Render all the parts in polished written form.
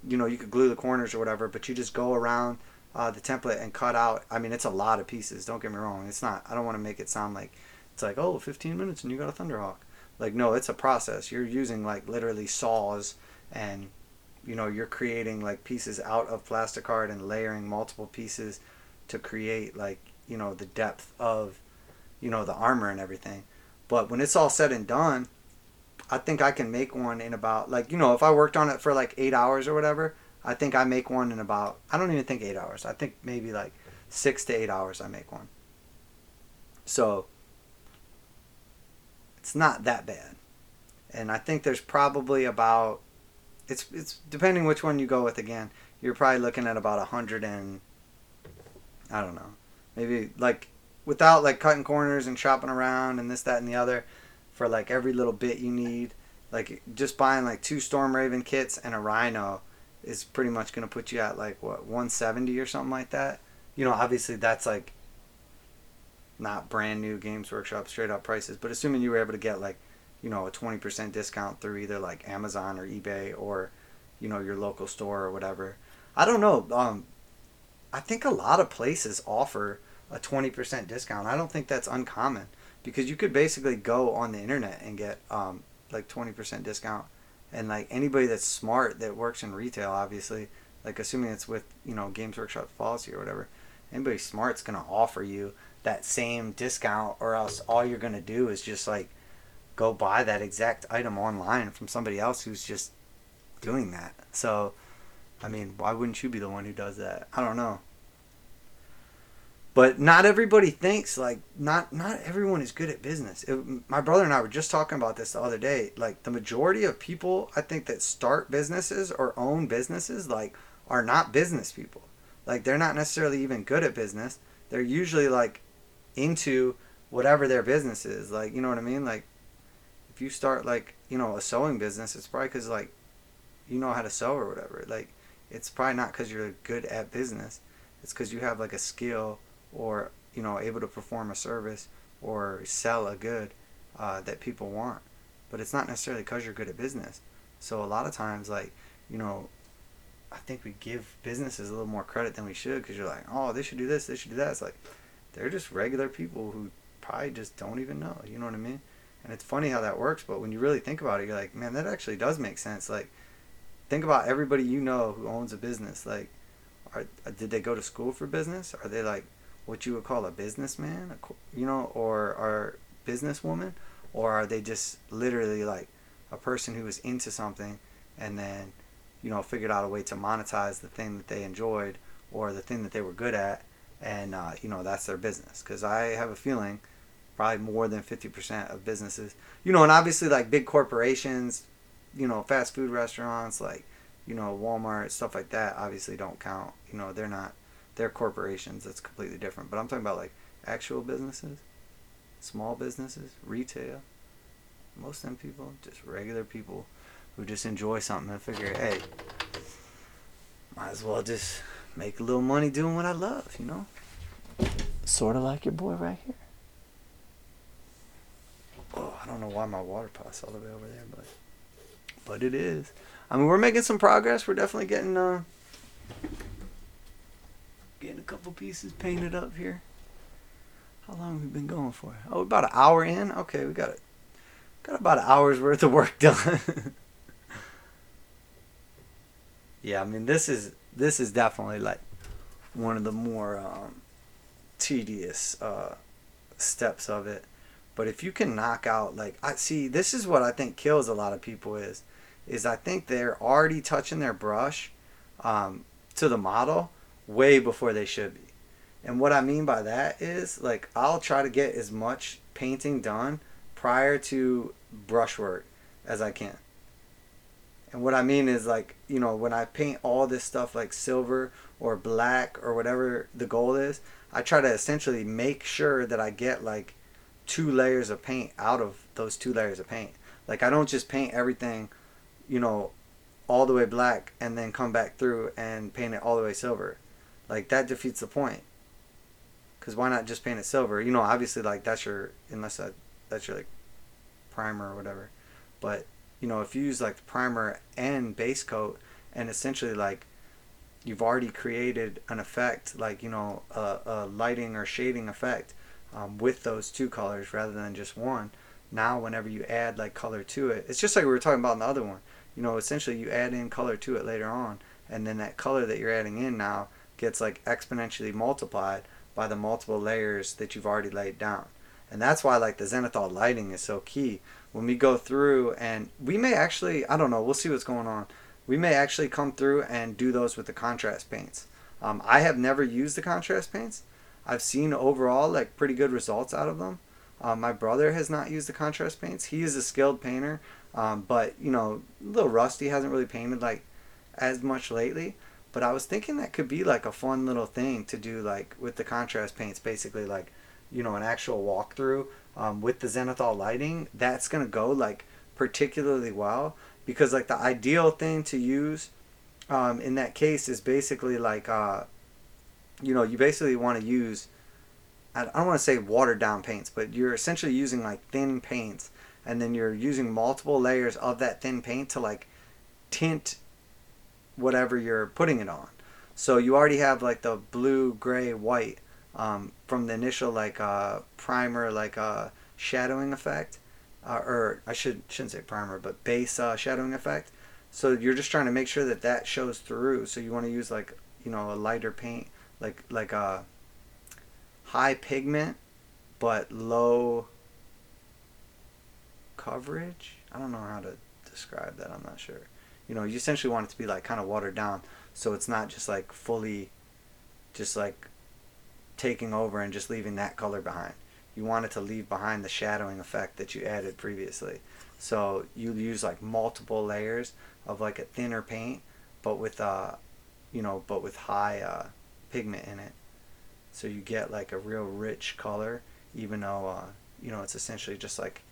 you know, you could glue the corners or whatever, but you just go around the template and cut out. I mean, it's a lot of pieces. Don't get me wrong. It's not. I don't want to make it sound like it's like, oh, 15 minutes and you got a Thunderhawk. Like, no, it's a process. You're using like literally saws, and you know, you're creating like pieces out of plastic art and layering multiple pieces to create like, you know, the depth of, you know, the armor and everything. But when it's all said and done, I think I can make one in about, like, you know, if I worked on it for like 8 hours or whatever, I think I make one in about, I don't even think 8 hours. I think maybe like 6 to 8 hours I make one. So it's not that bad. And I think there's probably about, it's depending which one you go with again, you're probably looking at about 100 and, I don't know, maybe like without like cutting corners and shopping around and this, that, and the other, for like every little bit you need, like just buying like two Storm Raven kits and a Rhino is pretty much going to put you at like what, 170 or something like that. You know, obviously that's like not brand new Games Workshop straight up prices, but assuming you were able to get like, you know, a 20% discount through either like Amazon or eBay or, you know, your local store or whatever. I don't know. I think a lot of places offer a 20% discount. I don't think that's uncommon, because you could basically go on the internet and get like 20% discount. And like anybody that's smart that works in retail, obviously, like assuming it's with, you know, Games Workshop policy or whatever, anybody smart's going to offer you that same discount, or else all you're going to do is just like go buy that exact item online from somebody else who's just doing that. So, I mean, why wouldn't you be the one who does that? I don't know. But not everybody thinks like, not everyone is good at business. My brother and I were just talking about this the other day. Like the majority of people, I think, that start businesses or own businesses like are not business people. Like they're not necessarily even good at business. They're usually like into whatever their business is. Like, you know what I mean? Like if you start like, you know, a sewing business, it's probably because like you know how to sew or whatever. Like it's probably not because you're good at business. It's because you have like a skill, or, you know, able to perform a service or sell a good that people want. But it's not necessarily because you're good at business. So a lot of times, like, you know, I think we give businesses a little more credit than we should, because you're like, oh, they should do this, they should do that. It's like they're just regular people who probably just don't even know. You know what I mean? And it's funny how that works, but when you really think about it, you're like, man, that actually does make sense. Like, think about everybody you know who owns a business. Like, did they go to school for business? Are they like what you would call a businessman, you know, or are businesswoman, or are they just literally like a person who was into something and then, you know, figured out a way to monetize the thing that they enjoyed or the thing that they were good at, and you know, that's their business. Because I have a feeling probably more than 50% of businesses, you know, and obviously like big corporations, you know, fast food restaurants like, you know, Walmart, stuff like that, obviously don't count. You know, they're not, they're corporations. That's completely different. But I'm talking about like actual businesses, small businesses, retail. Most of them people, just regular people who just enjoy something and figure, hey, might as well just make a little money doing what I love, you know? Sort of like your boy right here. Oh, I don't know why my water pot's all the way over there, but it is. I mean, we're making some progress. We're definitely getting a couple pieces painted up here. How long have we been going for? Oh, about an hour in. Okay, we got about an hour's worth of work done. Yeah, I mean, this is definitely like one of the more tedious steps of it. But if you can knock out, like, I see, this is what I think kills a lot of people is I think they're already touching their brush to the model way before they should be. And what I mean by that is, like, I'll try to get as much painting done prior to brushwork as I can. And what I mean is, like, you know, when I paint all this stuff like silver or black or whatever the goal is, I try to essentially make sure that I get like 2 layers of paint out of those 2 layers of paint. Like, I don't just paint everything, you know, all the way black and then come back through and paint it all the way silver. Like, that defeats the point. Because why not just paint it silver? You know, obviously, like, that's your, unless that's your like primer or whatever. But, you know, if you use like the primer and base coat and essentially like you've already created an effect, like a lighting or shading effect with those two colors rather than just one. Now whenever you add like color to it, it's just like we were talking about in the other one. Essentially you add in color to it later on, and then that color that you're adding in now gets like exponentially multiplied by the multiple layers that you've already laid down. And that's why like the zenithal lighting is so key. When we go through, and we may actually, I don't know, we'll see what's going on. We may actually come through and do those with the contrast paints. I have never used the contrast paints. I've seen overall like pretty good results out of them. My brother has not used the contrast paints. He is a skilled painter, but a little rusty. Hasn't really painted like as much lately. But I was thinking that could be like a fun little thing to do, like with the contrast paints, basically like an actual walkthrough with the zenithal lighting. That's gonna go like particularly well, because like the ideal thing to use in that case is basically like you basically want to use, I don't want to say watered down paints, but you're essentially using like thin paints, and then you're using multiple layers of that thin paint to like tint whatever you're putting it on. So you already have like the blue, gray, white from the initial like primer, like shadowing effect, or I shouldn't say primer, but base shadowing effect. So you're just trying to make sure that that shows through. So you want to use like a lighter paint, like a high pigment but low coverage. I don't know how to describe that. I'm not sure. You essentially want it to be like kind of watered down, so it's not just like fully just like taking over and just leaving that color behind. You want it to leave behind the shadowing effect that you added previously. So you use like multiple layers of like a thinner paint, but with but with high pigment in it. So you get like a real rich color, even though it's essentially just like,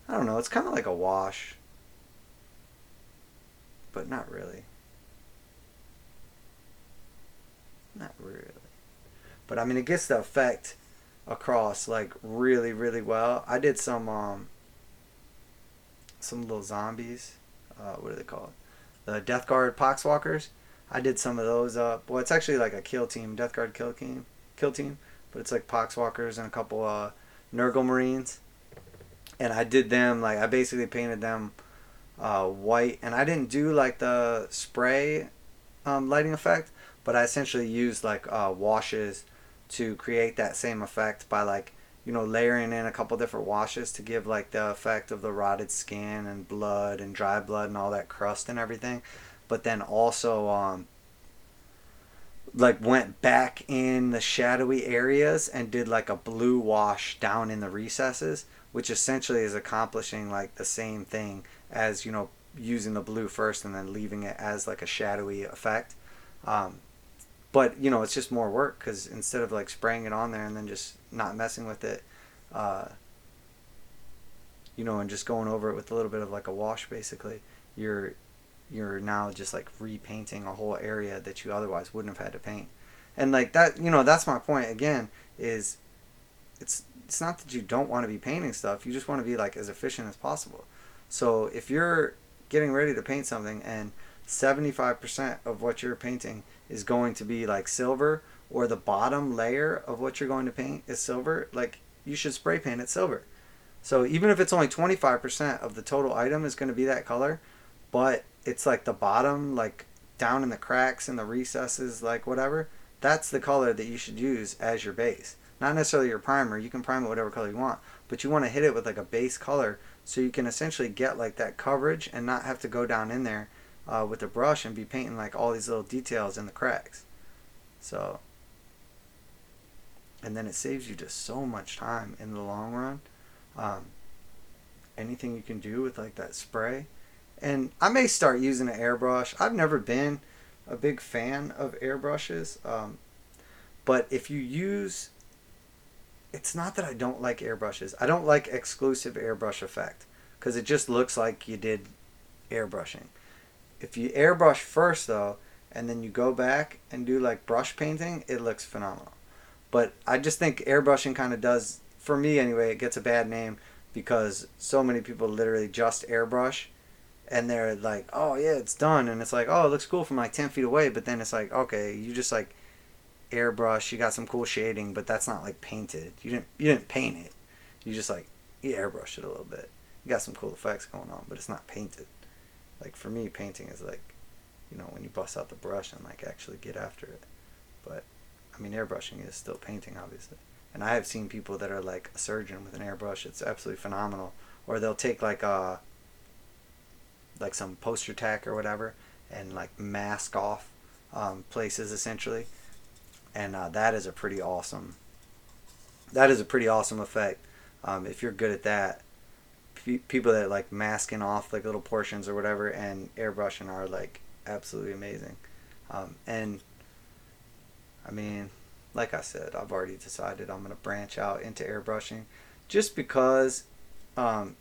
I don't know, it's kind of like a wash, but not really. Not really. But I mean, it gets the effect across like really, really well. I did some little zombies. What are they called? The Death Guard Poxwalkers. I did some of those. Well, it's actually like a kill team, Death Guard kill team, but it's like Poxwalkers and a couple Nurgle Marines. And I did them like, I basically painted them white, and I didn't do like the spray lighting effect, but I essentially used like washes to create that same effect by like layering in a couple different washes to give like the effect of the rotted skin and blood and dry blood and all that crust and everything. But then also like went back in the shadowy areas and did like a blue wash down in the recesses, which essentially is accomplishing like the same thing as using the blue first and then leaving it as like a shadowy effect. But it's just more work, because instead of like spraying it on there and then just not messing with it, and just going over it with a little bit of like a wash, basically, you're now just like repainting a whole area that you otherwise wouldn't have had to paint. And like that, that's my point again, is it's not that you don't want to be painting stuff, you just want to be like as efficient as possible. So if you're getting ready to paint something and 75% of what you're painting is going to be like silver, or the bottom layer of what you're going to paint is silver, like you should spray paint it silver. So even if it's only 25% of the total item is going to be that color, but it's like the bottom, like down in the cracks and the recesses, like whatever, that's the color that you should use as your base. Not necessarily your primer, you can prime it whatever color you want, but you want to hit it with like a base color so you can essentially get like that coverage and not have to go down in there with a brush and be painting like all these little details in the cracks. So, and then it saves you just so much time in the long run. Anything you can do with like that spray. And I may start using an airbrush. I've never been a big fan of airbrushes, but if you use, it's not that I don't like airbrushes. I don't like exclusive airbrush effect, because it just looks like you did airbrushing. If you airbrush first though, and then you go back and do like brush painting, it looks phenomenal. But I just think airbrushing kind of does, for me anyway, it gets a bad name because so many people literally just airbrush and they're like, oh yeah, it's done, and it's like, oh, it looks cool from like 10 feet away, but then it's like, okay, you just like airbrush, you got some cool shading, but that's not like painted. You didn't paint it. You just like you airbrushed it a little bit. You got some cool effects going on, but it's not painted. Like for me, painting is like, when you bust out the brush and like actually get after it. But I mean, airbrushing is still painting, obviously. And I have seen people that are like a surgeon with an airbrush. It's absolutely phenomenal. Or they'll take like some poster tack or whatever and like mask off places essentially, and that is a pretty awesome. That is a pretty awesome effect. If you're good at that, people that like masking off like little portions or whatever and airbrushing are like absolutely amazing. And I mean, like I said, I've already decided I'm gonna branch out into airbrushing, just because, um,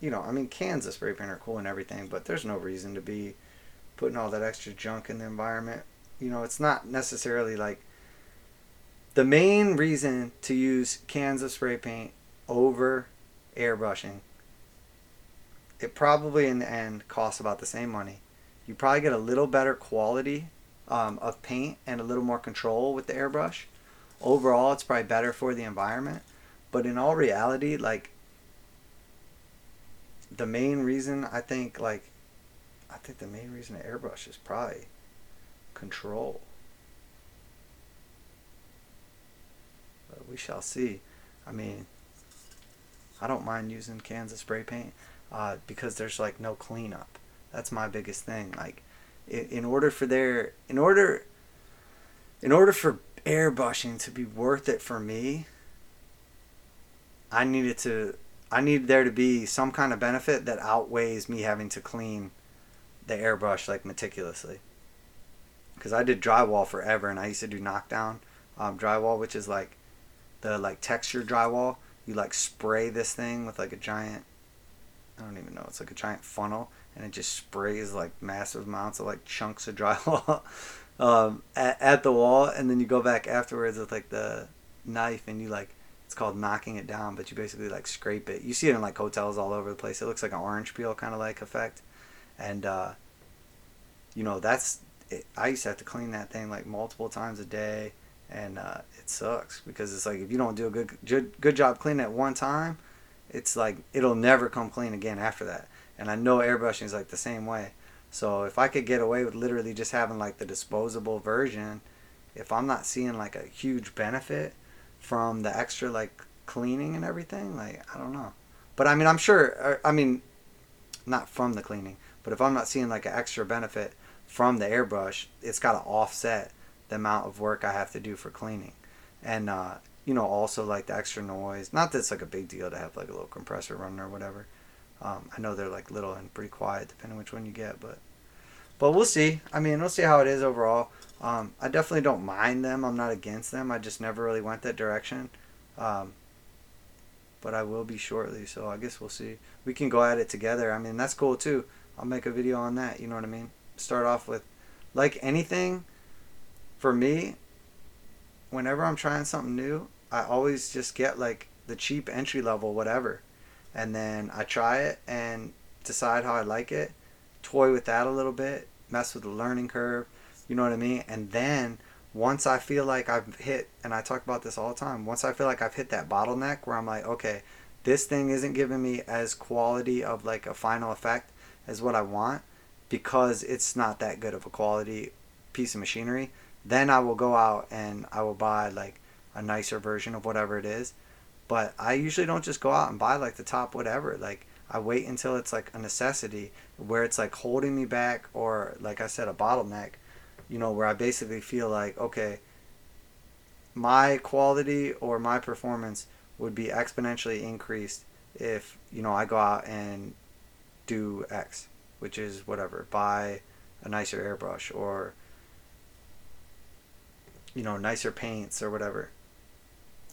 I mean, cans of spray paint are cool and everything, but there's no reason to be putting all that extra junk in the environment. It's not necessarily like the main reason to use cans of spray paint over airbrushing. It probably in the end costs about the same money. You probably get a little better quality of paint and a little more control with the airbrush. Overall, it's probably better for the environment. But in all reality, like the main reason I think the main reason to airbrush is probably control. But we shall see. I mean, I don't mind using cans of spray paint because there's like no cleanup. That's my biggest thing. Like, in order for airbrushing to be worth it for me, I needed to I need there to be some kind of benefit that outweighs me having to clean the airbrush like meticulously. Because I did drywall forever, and I used to do knockdown drywall, which is like the like texture drywall. You like spray this thing with like a giant, I don't even know, it's like a giant funnel, and it just sprays like massive amounts of like chunks of drywall at the wall, and then you go back afterwards with like the knife, and you like, it's called knocking it down, but you basically like scrape it. You see it in like hotels all over the place. It looks like an orange peel kind of like effect, and that's it. I used to have to clean that thing like multiple times a day, and it sucks because it's like if you don't do a good job cleaning it one time, it's like it'll never come clean again after that. And I know airbrushing is like the same way. So if I could get away with literally just having like the disposable version, if I'm not seeing like a huge benefit from the extra like cleaning and everything, like I don't know. But I mean, I'm sure. I mean, not from the cleaning, but if I'm not seeing like an extra benefit from the airbrush, it's got to offset the amount of work I have to do for cleaning, and also like the extra noise. Not that it's like a big deal to have like a little compressor running or whatever. I know they're like little and pretty quiet depending which one you get, but we'll see. I mean, we'll see how it is overall. I definitely don't mind them. I'm not against them. I just never really went that direction. Um, but I will be shortly, so I guess we'll see. We can go at it together. I mean, that's cool too. I'll make a video on that. You know what I mean? Start off with, like anything, for me, whenever I'm trying something new, I always just get like the cheap entry level whatever. And then I try it and decide how I like it, toy with that a little bit, mess with the learning curve, you know what I mean? And then once I feel like I've hit, and I talk about this all the time, once I feel like I've hit that bottleneck where I'm like, okay, this thing isn't giving me as quality of like a final effect as what I want because it's not that good of a quality piece of machinery, then I will go out and I will buy like a nicer version of whatever it is. But I usually don't just go out and buy like the top whatever. Like I wait until it's like a necessity where it's like holding me back, or like I said, a bottleneck, where I basically feel like, okay, my quality or my performance would be exponentially increased if, I go out and do X, which is whatever, buy a nicer airbrush or, nicer paints or whatever.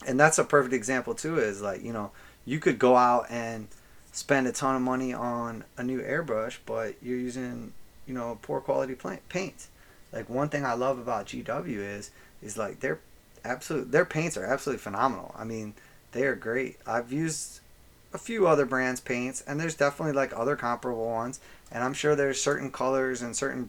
And that's a perfect example too, is like, you could go out and spend a ton of money on a new airbrush, but you're using, poor quality paints. Like one thing I love about GW is like their paints are absolutely phenomenal. I mean, they are great. I've used a few other brands paints, and there's definitely like other comparable ones, and I'm sure there's certain colors and certain